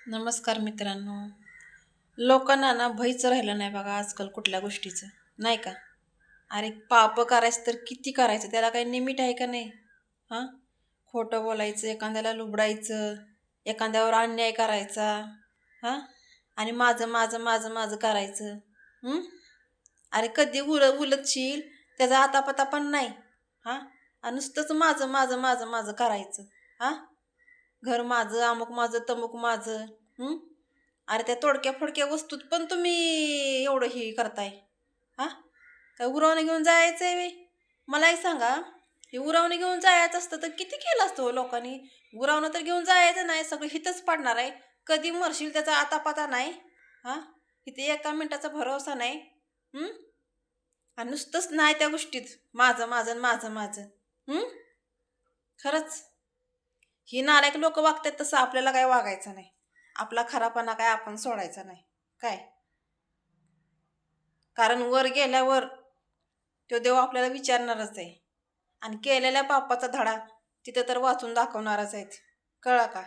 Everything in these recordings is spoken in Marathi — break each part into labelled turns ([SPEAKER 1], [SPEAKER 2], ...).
[SPEAKER 1] नमस्कार मित्रांनो. लोकांना ना भयच राहिलं नाही बघा आजकाल कुठल्या गोष्टीचं, नाही का? अरे पाप करायचं तर किती करायचं, त्याला काही लिमिट आहे का नाही? हां, खोटं बोलायचं, एखाद्याला लुबडायचं, एखाद्यावर अन्याय करायचा, हां, आणि माझं माझं माझं माझं करायचं. हं? अरे कधी उलटशील त्याचा आतापता पण नाही. हां, आणि नुसतंच माझं माझं माझं माझं करायचं. हां, घर माझं, अमुक माझं, तमुक माझं. हं? अरे त्या तोडक्या फोडक्या वस्तूत पण तुम्ही एवढं हे करताय. हा, काय उरावणे घेऊन जायचंय वे? मला एक सांगा, हे उरावणे घेऊन जायचं असतं तर किती केलं असतं हो लोकांनी. उरावणं तर घेऊन जायचं नाही, सगळं हिथंच पडणार आहे. कधी मरशील त्याचा आतापता नाही. हा, इथे एका मिनिटाचा भरोसा नाही. हं? आणि नुसतंच नाही त्या गोष्टीत माझं माझं आणि माझं माझं. हं? खरंच ही नालायक लोक वागतात तसं आपल्याला काय वागायचं नाही. आपला खरापणा काय आपण सोडायचा नाही. काय, कारण वर गेल्यावर तो देव आपल्याला विचारणारच आहे. आणि केलेल्या पापाचा धडा तिथं तर वाचून दाखवणारच आहेत. कळलं का?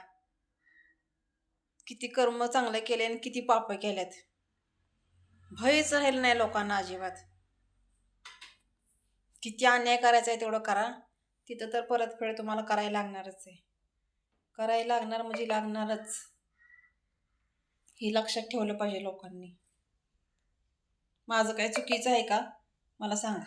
[SPEAKER 1] किती कर्म चांगले केले आणि किती पाप केल्यात. भयच राहिलं नाही लोकांना अजिबात. किती अन्याय करायचा आहे तेवढं करा. तिथं तर परतफेड तुम्हाला करायला लागणारच आहे. करायला लागणार म्हणजे लागणारच. हे लक्षात ठेवलं पाहिजे लोकांनी. माझं काय चुकीचं आहे का? मला सांगा.